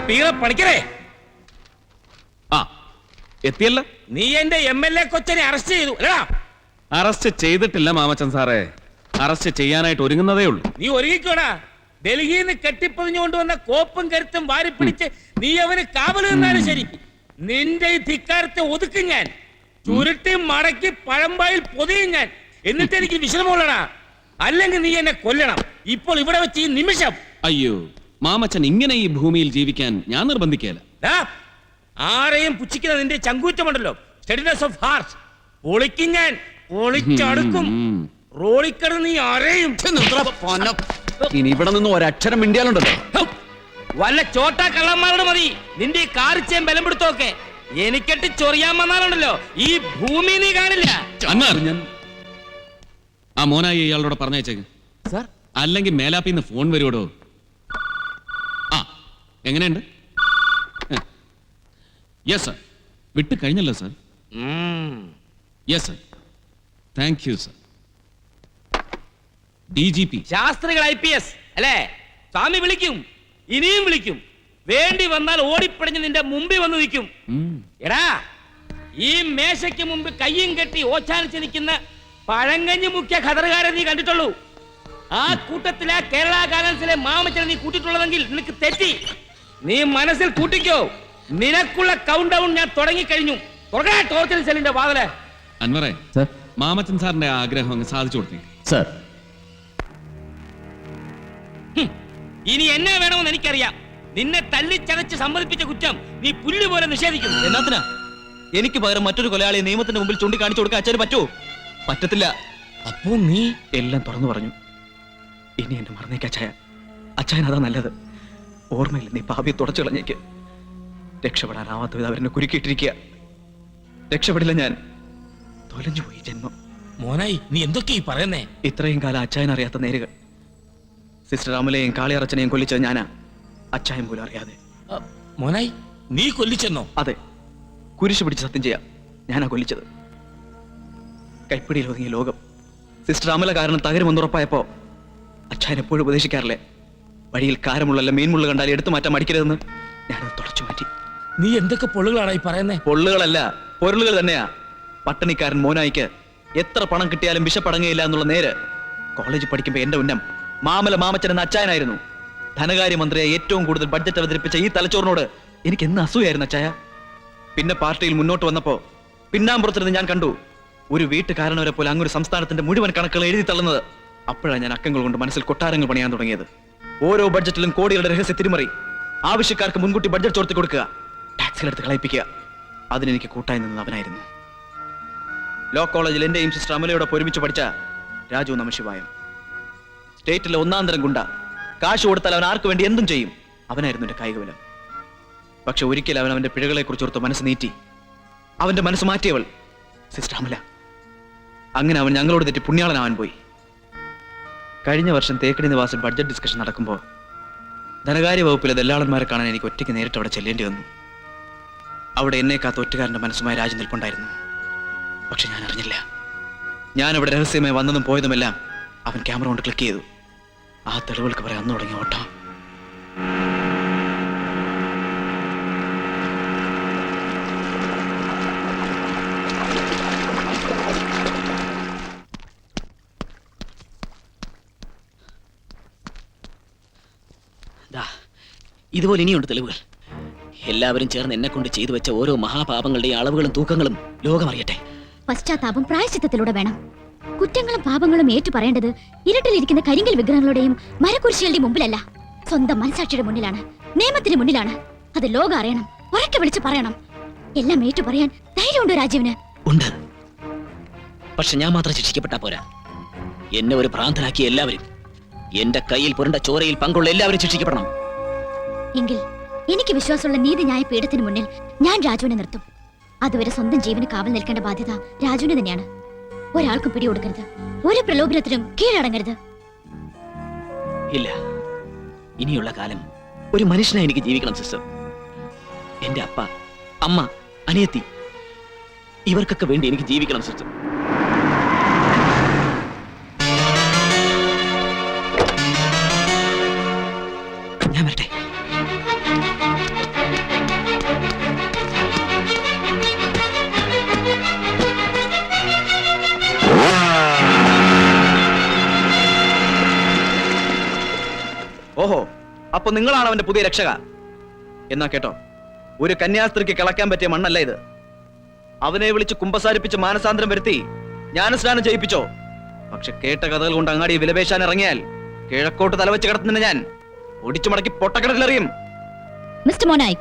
പീറ പണിക്കരേ, ആ എത്തിയല്ല. നീ എന്റെ MLA കൊച്ചനെ അറസ്റ്റ് ചെയ്തു അല്ലടാ? അറസ്റ്റ് ചെയ്തിട്ടില്ല മാമച്ചൻ സാറേ, അറസ്റ്റ് ചെയ്യാനായിട്ട് ഒരുങ്ങുന്നതേ ഉള്ളൂ. നീ ഒരുങ്ങിക്കോടാ. ഡൽഹിയിൽ നിന്ന് കെട്ടിപ്പൊതിഞ്ഞുകൊണ്ടുവന്ന കോപ്പും കരുത്തും വാരി പിടിച്ച് നീ അവന് കാവല് നിന്നാലും ശരി, നിന്റെ ഈ ധിക്കാരത്തെ ഒതുക്കും ഞാൻ. ചുരുട്ടി മടക്കി പഴമ്പായിൽ പൊതിയും ഞാൻ. എന്നിട്ട് എനിക്ക് വിശ്രമമുള്ളടാ, അല്ലെങ്കിൽ നീ എന്നെ കൊല്ലണം ഇപ്പോൾ ഇവിടെ വെച്ച് ഈ നിമിഷം. അയ്യോ മാമച്ചൻ, ഇങ്ങനെ ഈ ഭൂമിയിൽ ജീവിക്കാൻ ഞാൻ നിർബന്ധിക്കല. ആരെയും പുച്ഛിക്കുന്ന നിന്റെ ചങ്കൂറ്റമുണ്ടല്ലോ, സ്റ്റെഡിനെസ് ഓഫ് ഹാർട്ട്, പൊളിക്കും ഞാൻ, പൊളിച്ചടുക്കും. റോളിക്കട നീ ആരെയും. ഇനി ഇവിടെ നിന്ന് ഒരക്ഷരം മിണ്ടിയാലുണ്ടല്ലോ, വല്ല ചോട്ടാ കള്ളന്മാരോട് മതി നിന്റെ ഈ കാറിച്ചേം ബലം പിടുത്തൊക്കെ. എനിക്കെട്ട് ചൊറിയാൻ വന്നാലുണ്ടല്ലോ ഈ ഭൂമി നീ കാണില്ല. ആ മോനായി ഇയാളോട് പറഞ്ഞേച്ചേക്ക് സാർ, അല്ലെങ്കിൽ മേലാപ്പിന്ന് ഫോൺ വരുവോടോ. ആ എങ്ങനെയുണ്ട്? യെസ് സർ, വിട്ട് കഴിഞ്ഞല്ലോ sir. Yes sir, thank you sir. DGP Sastrikal IPS അല്ലേ? സ്വാമി വിളിക്കും, ഇനിയും വിളിക്കും. വേണ്ടി വന്നാൽ ഓടിപ്പടിഞ്ഞ് നിന്റെ മുമ്പിൽ വന്ന് നിൽക്കും. എടാ, ഈ മേശയ്ക്ക് മുമ്പ് കയ്യും കെട്ടി ഓച്ചാനിച്ച് നിൽക്കുന്ന പഴങ്കഞ്ഞി മുഖ്യ ഖദറുകാരെ നീ കണ്ടിട്ടുള്ളൂ. ആ കൂട്ടത്തിലെ കേരള ഗാലൻസിലെ മാമച്ചനെ നീ കൂട്ടിട്ടുള്ളതെങ്കിൽ നിനക്ക് തെറ്റി. നീ മനസ്സിൽ കൂട്ടിക്കോ, നിനക്കുള്ള കൗണ്ട് ഡൗൺ ഞാൻ തുടങ്ങിക്കഴിഞ്ഞു. ടോർച്ചർ സെല്ലിന്റെ വാതില്. അൻവറേ, മാമച്ചൻ സാറിന്റെ ആഗ്രഹം അങ്ങ് സാധിച്ചു കൊടുത്തേ സാർ. ഇനി എന്നെ വേണമെന്ന് എനിക്കറിയാം. നിന്നെ തല്ലിച്ചതച്ച് സമ്മതിപ്പിച്ച കുറ്റം നീ പുല്ല് പോലെ നിഷേധിക്കുന്നു. എന്നാത്തിനാ എനിക്ക് പകരം മറ്റൊരു കൊലയാളിയെ നിയമത്തിന്റെ മുമ്പിൽ ചൂണ്ടിക്കാണിച്ചു കൊടുക്കാൻ അച്ഛന് പറ്റുമോ? പറ്റത്തില്ല. അപ്പോ നീ എല്ലാം തുറന്നു പറഞ്ഞു. ഇനി എന്നെ മറന്നേക്ക് അച്ചായ. അച്ചായൻ അതാ നല്ലത്. ഓർമ്മയിൽ നീ പാപിയെ തുടച്ചു കളഞ്ഞേക്ക്. രക്ഷപ്പെടാനാവാത്ത വിധം അവരെന്നെ കുരുക്കിയിട്ടിരിക്കുക. രക്ഷപ്പെടില്ല ഞാൻ. തൊലഞ്ഞു പോയി ജന്മം. മോനായി, നീ എന്തൊക്കെയാ പറയുന്നേ? ഇത്രയും കാലം അച്ചായൻ അറിയാത്ത നേരുകൾ. സിസ്റ്റർ അമലയെയും കാളിയറച്ചനെയും കൊല്ലിച്ചത് ഞാനാ, അച്ചായൻ പോലും അറിയാതെ. മോനായി, നീ കൊല്ലിച്ചെന്നോ? അതെ, കുരിശ് പിടിച്ച് സത്യം ചെയ്യാം, ഞാനാ കൊല്ലിച്ചത്. കൈപ്പിടിയിൽ ഒതുങ്ങിയ ലോകം സിസ്റ്റർ അമല കാരണം തകരുമെന്നുറപ്പായപ്പോ അച്ചായൻ എപ്പോഴും ഉപദേശിക്കാറില്ലേ, വഴിയിൽ കാരമുള്ളല്ല മീൻമുള്ള കണ്ടാൽ എടുത്തു മാറ്റാൻ മടിക്കരുതെന്ന്. ഞാനത് തുടച്ചു മാറ്റി. നീ എന്തൊക്കെ പൊള്ളുകളാണ് ഈ പറയുന്നേ? പൊള്ളുകളല്ല, പൊരുളുകൾ തന്നെയാ. പട്ടണിക്കാരൻ മോനായിക്ക് എത്ര പണം കിട്ടിയാലും വിശപ്പടങ്ങുകയില്ല എന്നുള്ള നേര്. കോളേജിൽ പഠിക്കുമ്പോ എന്റെ ഉന്നം മാമല മാമച്ചൻ എന്ന അച്ചായനായിരുന്നു. ധനകാര്യമന്ത്രിയെ ഏറ്റവും കൂടുതൽ ബഡ്ജറ്റ് അവതരിപ്പിച്ച ഈ തലച്ചോറിനോട് എനിക്ക് എന്ന് അസൂയായിരുന്നു അച്ചായ. പിന്നെ പാർട്ടിയിൽ മുന്നോട്ട് വന്നപ്പോ പിന്നാമ്പുറത്തിരുന്ന് ഞാൻ കണ്ടു ഒരു വീട്ടുകാരനവരെ പോലെ അങ്ങൊരു സംസ്ഥാനത്തിന്റെ മുഴുവൻ കണക്കുകൾ എഴുതി തള്ളുന്നത്. അപ്പോഴാണ് ഞാൻ അക്കങ്ങൾ കൊണ്ട് മനസ്സിൽ കൊട്ടാരങ്ങൾ പണിയാൻ തുടങ്ങിയത്. ഓരോ ബഡ്ജറ്റിലും കോടികളുടെ രഹസ്യ തിരിമറി. ആവശ്യക്കാർക്ക് മുൻകൂട്ടി ബഡ്ജറ്റ് ചോർത്തി കൊടുക്കുക, ടാക്സിലെടുത്ത് കളയിപ്പിക്കുക. അതിനെനിക്ക് കൂട്ടായി നിന്നത് അവനായിരുന്നു. ലോ കോളേജിൽ എന്റെയും സിസ്റ്റർ അമലയോടൊപ്പം ഒരുമിച്ച് പഠിച്ച രാജു നമശിവായം. സ്റ്റേറ്റിലെ ഒന്നാം തരം ഗുണ്ട. കാശ് കൊടുത്താൽ അവൻ ആർക്ക് വേണ്ടി എന്തും ചെയ്യും. അവനായിരുന്നു എന്റെ കായികബലം. പക്ഷെ ഒരിക്കൽ അവൻ അവന്റെ പിഴകളെ കുറിച്ചോർത്ത് മനസ്സ് നീറ്റി. അവന്റെ മനസ്സ് മാറ്റിയവൾ സിസ്റ്റർ അമല. അങ്ങനെ അവൻ ഞങ്ങളോട് തെറ്റി പുണ്യാളനാവാൻ പോയി. കഴിഞ്ഞ വർഷം തേക്കടി നിവാസിൽ ബഡ്ജറ്റ് ഡിസ്കഷൻ നടക്കുമ്പോൾ ധനകാര്യ വകുപ്പിലെ ദല്ലാളന്മാരെ കാണാൻ എനിക്ക് ഒറ്റയ്ക്ക് നേരിട്ട് അവിടെ ചെല്ലേണ്ടി വന്നു. അവിടെ എന്നെ കാത്ത ഒറ്റുകാരന്റെ മനസ്സുമായി രാജു നിൽപ്പുണ്ടായിരുന്നു. പക്ഷെ ഞാൻ അറിഞ്ഞില്ല. ഞാൻ അവിടെ രഹസ്യമായി വന്നതും പോയതുമെല്ലാം അവൻ ക്യാമറ കൊണ്ട് ക്ലിക്ക് ചെയ്തു. ആ തെളിവുകൾക്ക് പറയാൻ അന്ന് തുടങ്ങിയ ഓട്ടം. ഇതുപോലെ ഇനിയുണ്ട് തെളിവുകൾ. എല്ലാവരും ചേർന്ന് എന്നെ കൊണ്ട് ചെയ്തു വെച്ച ഓരോ മഹാപാപങ്ങളുടെയും അളവുകളും തൂക്കങ്ങളും ലോകം അറിയട്ടെ. പശ്ചാത്താപം പ്രായശ്ചിത്തത്തിലൂടെ വേണം. കുറ്റങ്ങളും പാപങ്ങളും ഏറ്റു പറയേണ്ടത് ഇരുട്ടിലിരിക്കുന്ന കരിങ്കൽ വിഗ്രഹങ്ങളുടെയും മരക്കുരിശികളുടെയും മുമ്പിലല്ല, സ്വന്തം മനസാക്ഷിയുടെ മുന്നിലാണ്, നിയമത്തിന് മുന്നിലാണ്. അത് ലോകം അറിയണം, ഉറക്കെ വിളിച്ച് പറയണം. എല്ലാം ഏറ്റു പറയാൻ ധൈര്യമുണ്ടോ രാജീവിന്? ഉണ്ട്. പക്ഷെ ഞാൻ മാത്രം ശിക്ഷിക്കപ്പെട്ടാ പോരാ. എന്നെ ഒരു ഭ്രാന്തനാക്കിയ എല്ലാവരും, എന്റെ കയ്യിൽ പുരണ്ട ചോരയിൽ പങ്കുള്ള എല്ലാവരും ശിക്ഷിക്കപ്പെടണം. എങ്കിൽ എനിക്ക് വിശ്വാസമുള്ള നീതിന്യായ പീഠത്തിന് മുന്നിൽ ഞാൻ രാജുവിനെ നിർത്തും. അതുവരെ സ്വന്തം ജീവന് കാവൽ നിൽക്കേണ്ട ബാധ്യത രാജുവിന് തന്നെയാണ്. ഒരാൾക്കും പിടികൊടുക്കരുത്, ഒരു പ്രലോഭനത്തിനും കീഴടങ്ങരുത്. ഇല്ല, ഇനിയുള്ള കാലം ഒരു മനുഷ്യനായി എനിക്ക് ജീവിക്കണം സിസ്റ്റർ. എന്റെ അപ്പ, അമ്മ, അനിയത്തി, ഇവർക്കൊക്കെ വേണ്ടി എനിക്ക് ജീവിക്കണം സിസ്റ്റർ. ഞാൻ വരട്ടെ. അപ്പൊ നിങ്ങളാണ് അവന്റെ പുതിയ രക്ഷക. എന്നാ കേട്ടോ, ഒരു കന്യാസ്ത്രീക്ക് കിളക്കാൻ പറ്റിയ മണ്ണല്ല ഇത്. അവനെ വിളിച്ച് കുമ്പസാരിപ്പിച്ച് മാനസാന്തരം വരുത്തി ജ്ഞാനസ്നാനം ചെയ്യിപ്പിച്ചോ. പക്ഷെ കേട്ട കഥകൾ കൊണ്ട് അങ്ങാടി വിലപേശാൻ ഇറങ്ങിയാൽ കിഴക്കോട്ട് തലവെച്ച് കിടത്തുന്ന ഞാൻ ഒടിച്ചു മടക്കി പൊട്ടക്കിടത്തിലെറിയും. മിസ്റ്റർ മോനായി,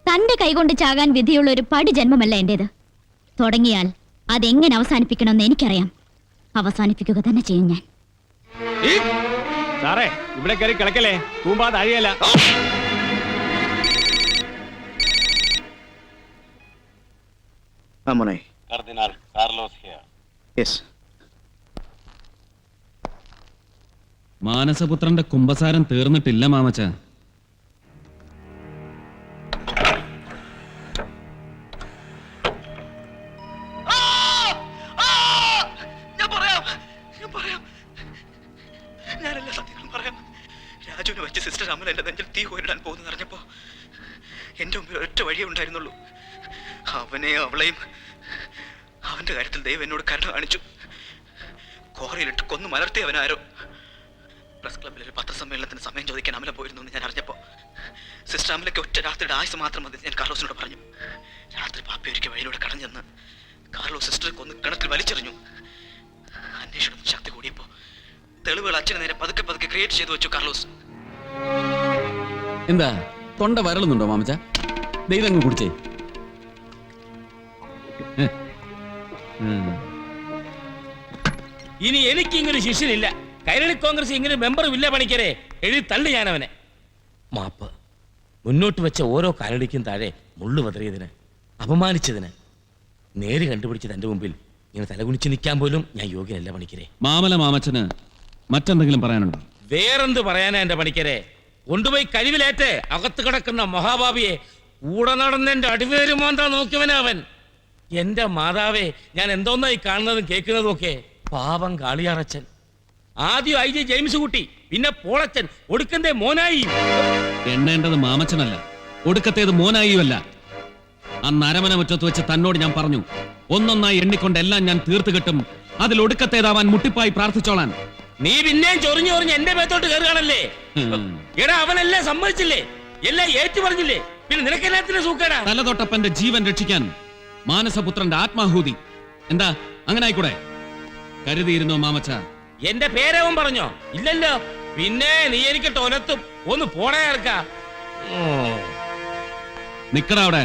തന്റെ കൈകൊണ്ട് ചാകാൻ വിധിയുള്ള ഒരു പടി ജന്മമല്ല എന്റേത്. തുടങ്ങിയാൽ അതെങ്ങനെ അവസാനിപ്പിക്കണമെന്ന് എനിക്കറിയാം. അവസാനിപ്പിക്കുക തന്നെ ചെയ്യും ഞാൻ. സാറേ, ഇവിടെ കയറി കിടക്കല്ലേ, തൂമ്പാ താഴെയല്ല. Cardinal Carlos here. മാനസപുത്രന്റെ കുംഭസാരം തീർന്നിട്ടില്ല മാമച്ച. ഞാനെല്ലാ സത്യങ്ങളും പറയാം. രാജുവിനെ വെച്ച് സിസ്റ്റർ അമൽ എന്റെ നെഞ്ചിൽ തീ കോരിടാൻ പോകുന്നു അറിഞ്ഞപ്പോ എന്റെ മുമ്പിൽ ഒറ്റ വഴിയേ ഉണ്ടായിരുന്നുള്ളൂ. അവനെയും അവളെയും അവന്റെ കാര്യത്തിൽ ദൈവം എന്നോട് കരുണ കാണിച്ചു. കോറയിലിട്ട് കൊന്നു മലർത്തി അവനാരോ. പ്രസ് ക്ലബിൽ ഒരു പത്രസമ്മേളനത്തിന് സമയം ചോദിക്കാൻ അമല പോയിരുന്നു എന്ന് ഞാൻ അറിഞ്ഞപ്പോ സിസ്റ്റർ അമലയ്ക്ക് ഒറ്റ രാത്രിയുടെ ആയുസ് മാത്രം മതി ഞാൻ കാർലോസിനോട് പറഞ്ഞു. രാത്രി പാപ്പി ഒരിക്കൽ വഴിയിലൂടെ കടഞ്ഞെന്ന് കാർലോസ് സിസ്റ്ററെ കൊന്ന് കിണറ്റിൽ വലിച്ചെറിഞ്ഞു. അന്വേഷണം ശക്തി കൂടിയപ്പോ തെളിവുകൾ അച്ഛന് നേരെ പതുക്കെ പതുക്കെ ക്രിയേറ്റ് ചെയ്തു വെച്ചു കാർലോസ്. എന്താ തൊണ്ട വരളുന്നുണ്ടോ മാമച്ച? ദൈവം കുടിച്ചേ. ഇനി എനിക്ക് ഇങ്ങനെ ശിഷ്യനില്ല. കൈരളി കോൺഗ്രസ് ഇങ്ങനെ മെമ്പറും ഇല്ല പണിക്കരെ. എഴുതി തള്ളി ഞാൻ അവനെ. മാപ്പ്. മുന്നോട്ട് വെച്ച ഓരോ കാലടിക്കും താഴെ മുള്ളു വതറിയതിന്, അപമാനിച്ചതിന്, നേര് കണ്ടുപിടിച്ചത് എന്റെ മുമ്പിൽ ഇങ്ങനെ തലകുനിച്ച് നിൽക്കാൻ പോലും ഞാൻ യോഗ്യനല്ല പണിക്കരെ. മാമല മാമച്ചന് മറ്റെന്തെങ്കിലും പറയാനുണ്ടോ? വേറെന്ത് പറയാനാ എന്റെ പണിക്കരെ? കൊണ്ടുപോയി കഴിവിലേറ്റ് അകത്ത് കിടക്കുന്ന മഹാഭാവിയെ കൂടെ നടന്നെന്റെ അടിവേരുമോന്താ നോക്കിയവനവൻ. എന്റെ മാതാവേ, ഞാൻ എന്തോന്നായി കാണുന്നതും കേൾക്കുന്നതും ഒക്കെ. പാവം കാളിയാറച്ചൻ. ആദ്യം ഐ ജെ ജെയിംസ് കുട്ടി, പിന്നെ പോളച്ചൻ, ഒടുക്കന്റെ മോനായി. എണ്ണേണ്ടത് മാമച്ചനല്ല, ഒടുക്കത്തേത് മോനായിയുമല്ല. അന്ന് അരമന മുറ്റത്ത് വെച്ച് തന്നോട് ഞാൻ പറഞ്ഞു, ഒന്നൊന്നായി എണ്ണിക്കൊണ്ട് എല്ലാം ഞാൻ തീർത്തു കിട്ടും, അതിൽ ഒടുക്കത്തേതാവാൻ മുട്ടിപ്പായി പ്രാർത്ഥിച്ചോളാൻ. നീ പിന്നെയും ചൊറിഞ്ഞു ചൊറിഞ്ഞ് എന്റെ മേത്തോട്ട് കയറുകയാണല്ലേ. എടാ, അവനെല്ലാം സമ്മതിച്ചില്ലേ, എല്ലാം ഏറ്റു പറഞ്ഞില്ലേ, പിന്നെ നിനക്കെല്ലാത്തിനും സൂക്കേടാ. തലതൊട്ടപ്പന്റെ ജീവൻ രക്ഷിക്കാൻ മാനസപുത്രന്റെ ആത്മാഹൂതി. എന്താ അങ്ങനെ ആയിക്കൂടെ? കരുതിയിരുന്നോ മാമച്ച? എന്റെ പേരവൻ പറഞ്ഞോ? ഇല്ലല്ലോ. പിന്നെ നീ എനിക്ക് ടൊലത്തും. ഒന്ന് പോണേ ഇറക്ക. നിക്കടാ അവിടെ.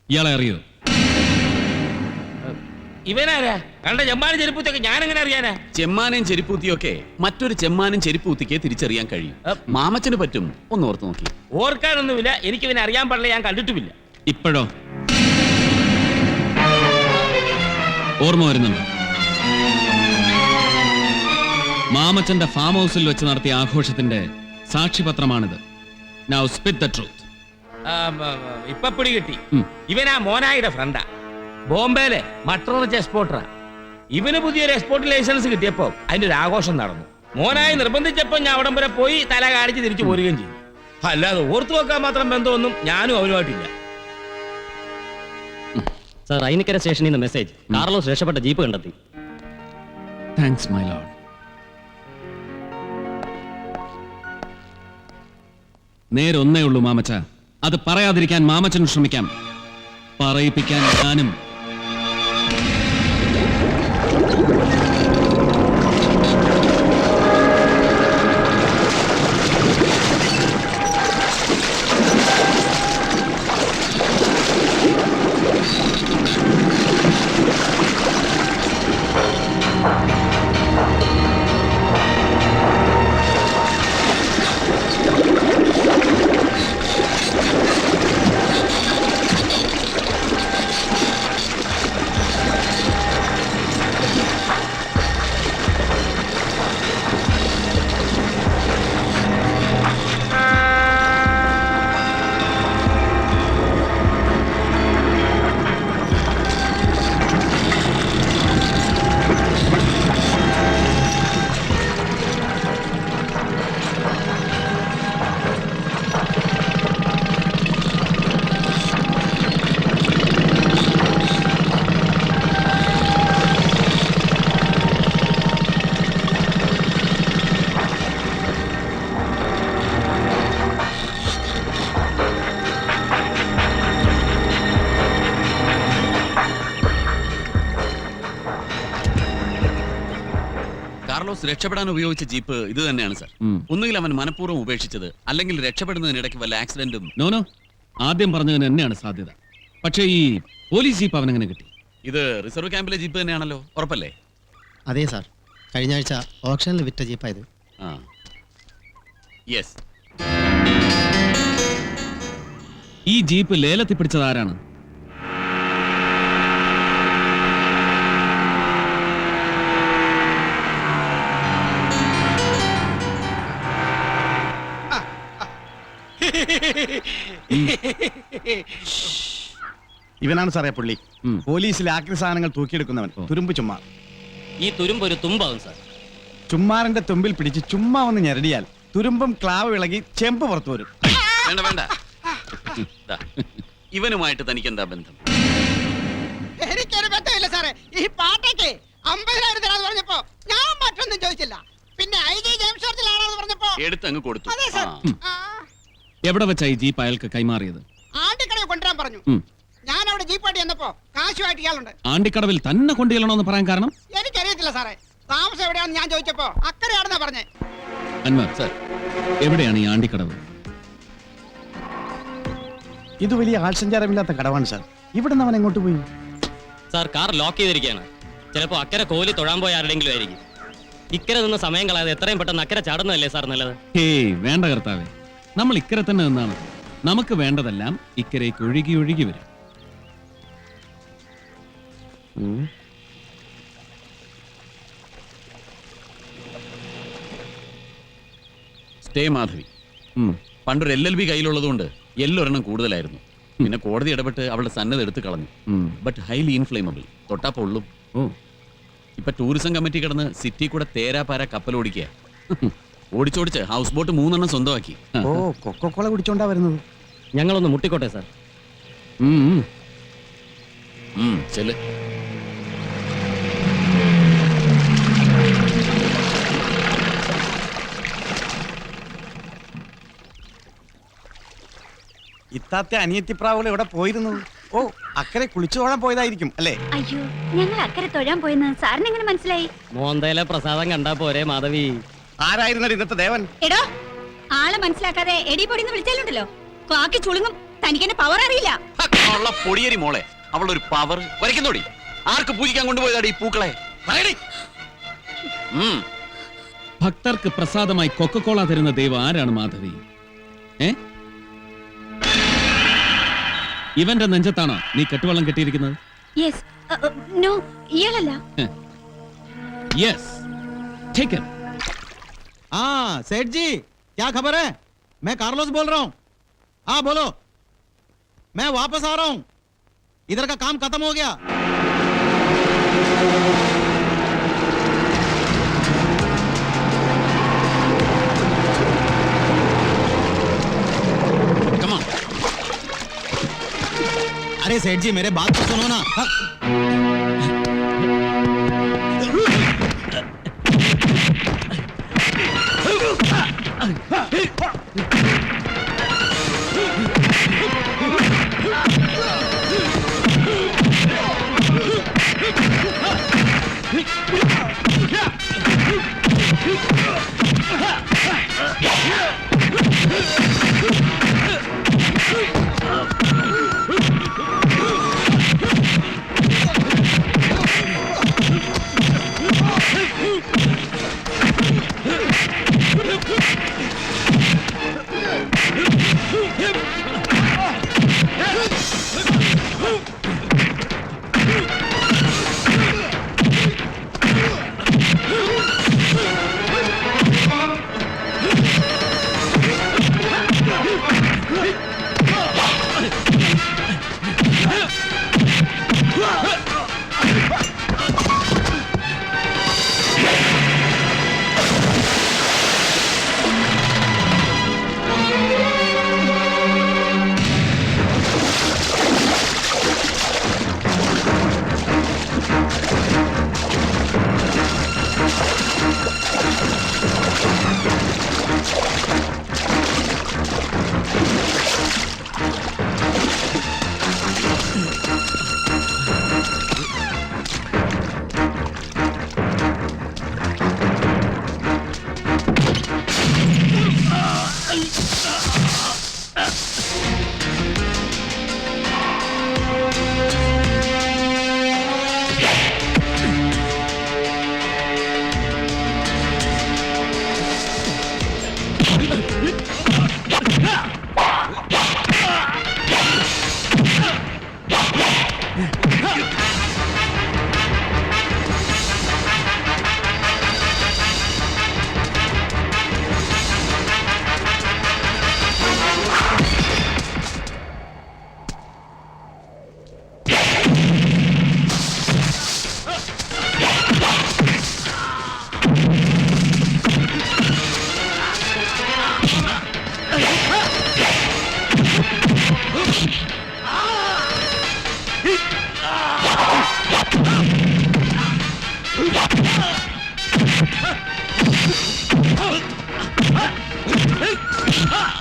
ഇയാളെ അറിയോ? ഇവനാരാ? കണ്ട ചെമ്മാനും ചെരുപ്പൂത്തൊക്കെ ഞാൻ എങ്ങനെ അറിയാനാ? ചെമ്മാനും ചെരിപ്പൂത്തിയൊക്കെ മറ്റൊരു ചെമ്മാനും ചെരിപ്പൂത്തിക്ക് തിരിച്ചറിയാൻ കഴിയും. മാമച്ചന് പറ്റും. ഒന്ന് ഓർത്ത് നോക്കി. ഓർക്കാനൊന്നുമില്ല, എനിക്ക് ഇവനെ അറിയാൻ പാടില്ല, ഞാൻ കണ്ടിട്ടുമില്ല. ഇപ്പോഴോ? ഓർമ്മ വരുന്നുണ്ട്. മാമച്ചന്റെ ഫാം ഹൗസിൽ വെച്ച് നടത്തിയ ആഘോഷത്തിന്റെ സാക്ഷിപത്രമാണിത്. Now spit the truth. ഇപ്പൊ പിടി കിട്ടി. ഇവനാ മോനായിയുടെ ഫ്രണ്ടാ. ബോംബെയിലെ മട്ടർ എക്സ്പോർട്ടറാ. ഇവന് പുതിയൊരു എക്സ്പോർട്ട് ലൈസൻസ് കിട്ടിയപ്പോ അതിന്റെ ഒരു ആഘോഷം നടന്നു. മോനായി നിർബന്ധിച്ചപ്പോ ഞാൻ അവിടം വരെ പോയി തല കാണിച്ച് തിരിച്ചു പോരുകയും ചെയ്തു. അല്ലാതെ ഓർത്തു നോക്കാൻ മാത്രം ബന്ധമൊന്നും ഞാനും അവനുമായിട്ടില്ല. സർ, ഐനിക്കര സ്റ്റേഷനിൽ നിന്ന് മെസ്സേജ്. കാർലോസ് രക്ഷപ്പെട്ട ജീപ്പ് കണ്ടെത്തി. Thanks my lord. നേരൊന്നേ ഉള്ളൂ മാമച്ച. അത് പറയാതിരിക്കാൻ മാമച്ചന് ശ്രമിക്കാം, പറയിപ്പിക്കാൻ ഞാനും. കാർലോസ് രക്ഷപ്പെടാൻ ഉപയോഗിച്ച ജീപ്പ് ഇത് തന്നെയാണ് സർ. ഉം. ഒന്നുകിൽ അവൻ മനഃപൂർവ്വം ഉപേക്ഷിച്ചത്, അല്ലെങ്കിൽ രക്ഷപ്പെടുന്നതിനിടയ്ക്ക് വല്ല ആക്സിഡന്റും. നോനോ, ആദ്യം പറഞ്ഞതിന് തന്നെയാണ് സാധ്യത. പക്ഷേ ഈ പോലീസ് ജീപ്പ് അവനെങ്ങനെ കിട്ടി? ഇത് റിസർവ് ക്യാമ്പിലെ ജീപ്പ് തന്നെയാണല്ലോ, ഉറപ്പല്ലേ? അതെ സാർ, കഴിഞ്ഞ ആഴ്ച ഓപ്ഷനിൽ വിറ്റ ജീപ്പായത്. ആ, യെസ്. ഈ ജീപ്പ് ലേലത്തിൽ പിടിച്ചത് ആരാണ്? ഇവനാണ് സാറേ പുള്ളി. ഉം. പോലീസിലെ ആക്രി സാധനങ്ങൾ തൂക്കിയെടുക്കുന്നവൻ, തുരുമ്പ് ചുമ്മാർ. ഈ തുരുമ്പ് ഒരു തുമ്പാവും സാർ. ചുമ്മാറിന്റെ തുമ്പിൽ പിടിച്ച് ചുമ്മാ ഒന്ന് ഞെരടിയാൽ തുരുമ്പും ക്ലാവ് ഇളകി ചെമ്പ് പുറത്തു വരും. വേണ്ട വേണ്ട. ദാ, ഇവനുമായിട്ട് തനിക്ക് എന്താ ബന്ധം? എനിക്കൊരു ബന്ധമില്ല സാറേ. ഈ പാട്ടയ്ക്ക് 50,000 തരാന്ന് പറഞ്ഞപ്പോ ഞാൻ മറ്റൊന്നും ചോദിച്ചില്ല. പിന്നെ IG ജെയിംസ് ചർച്ചിലാണെന്ന് പറഞ്ഞപ്പോ എടുത്തങ്ങ് കൊടുത്തു. അതെ സാർ. ആ. എവിടെ വെച്ചാ ഈ ജീപ്പ് അയാൾക്ക് കൈമാറിയത്? ആണ്ടിക്കടയിൽ കൊണ്ടുവരാൻ പറഞ്ഞു. ഉം. ഞാൻ അവിടെ ജീപ്പാട്ടി ചെന്നപ്പോ കാശുമായിട്ട് ഇയാളുണ്ട്. ആണ്ടിക്കടവിൽ തന്നെ കൊണ്ടുചെല്ലണമെന്ന് പറയാൻ കാരണം? എനിക്കറിയത്തില്ല സാറേ. താമസം എവിടെയാണെന്ന് ഞാൻ ചോദിച്ചപ്പോ അക്കരെയാണെന്നാ പറഞ്ഞേ. അൻവർ സർ, എവിടെയാണ് ഈ ആണ്ടിക്കടവ്? ഇത് വലിയ ആൾസഞ്ചാരമില്ലാത്ത കടവാണ് സാർ. ഇവിടെ നിന്ന് അവൻ എങ്ങോട്ട് പോയി? സാർ, കാർ ലോക്ക് ചെയ്തിരിക്കുകയാണ്. ചിലപ്പോൾ അക്കരെ കോലി തൊഴാൻ പോയ ആരുടെങ്കിലും ആയിരിക്കും. ഇക്കരെ നിന്ന് സമയം കളയാതെ എത്രയും പെട്ടെന്ന് അക്കരെ ചാടുന്നതല്ലേ സാർ നല്ലത്? ഹേയ് വേണ്ട കർത്താവേ, നമ്മൾ ഇക്കരെ തന്നെ നിന്നാണ്. നമുക്ക് വേണ്ടതെല്ലാം ഇക്കരയ്ക്ക് ഒഴുകി ഒഴുകി വരും. സ്റ്റേ മാധവി. ഉം. പണ്ടൊരു LLB കയ്യിലുള്ളതുകൊണ്ട് എല്ലൊരെണ്ണം കൂടുതലായിരുന്നു. പിന്നെ കോടതി ഇടപെട്ട് അവളുടെ സന്നദ്ധ എടുത്തു കളഞ്ഞു. ഉം. But highly inflammable. തൊട്ടാ പൊള്ളും. ഓ, ഇപ്പൊ ടൂറിസം കമ്മിറ്റി കിടന്ന് സിറ്റി കൂടെ തേരാപാര കപ്പലോടിക്കുക. ഓടിച്ചോടിച്ച് ഹൗസ് ബോട്ട് 3 എണ്ണം സ്വന്തമാക്കി. ഓ, കൊക്കോക്കോള കുടിച്ചോണ്ടാ വരുന്നത്. ഞങ്ങളൊന്ന് മുട്ടിക്കോട്ടെ സാർ. ഉം. ചെല്. ഇത്താത്തെ അനിയത്തിപ്രാവുകൾ ഇവിടെ പോയിരുന്നു. ഓ, അക്കരെ കുളിച്ചു തൊഴാൻ പോയതായിരിക്കും അല്ലേ? അയ്യോ, ഞങ്ങൾ അക്കരെ തൊഴാൻ പോയെന്ന് സാറിന് എങ്ങനെ മനസ്സിലായി? മോന്തയിലെ പ്രസാദം കണ്ടാ പോരെ മാധവി? ആരായിരുന്നത് ഇന്നത്തെ ദേവൻ? എടോ, ആളെ മനസ്സിലാക്കാതെ എടി പൊടിന്ന് വിളിച്ചാലുണ്ടല്ലോ കാക്കി ചുളുങ്ങും. തനിക്കെന്നെ പവർ അറിയില്ല. ഉള്ള പൊടിയരി മോളെ, അവളൊരു പവർ വരയ്ക്കുന്നോടി. ആർക്ക് പൂജിക്കാൻ കൊണ്ടുപോയതാടി ഈ പൂക്കളെ? പറയടി. ഭക്തർക്ക് പ്രസാദമായി കൊക്കക്കോള തരുന്ന ദൈവം ആരാണ് മാധവി? ഇവന്റെ നെഞ്ചത്താണോ നീ കെട്ടുവള്ളം കെട്ടിയിരിക്കുന്നത്? യെസ്. നോ, ഇയാളല്ല. യെസ്, ठीक है. हाँ सेठ जी, क्या खबर है? मैं कार्लोस बोल रहा हूँ. हाँ बोलो. मैं वापस आ रहा हूँ. इधर का काम खत्म हो गया. Come on. अरे सेठ जी, मेरे बात तो सुनो ना. Ah!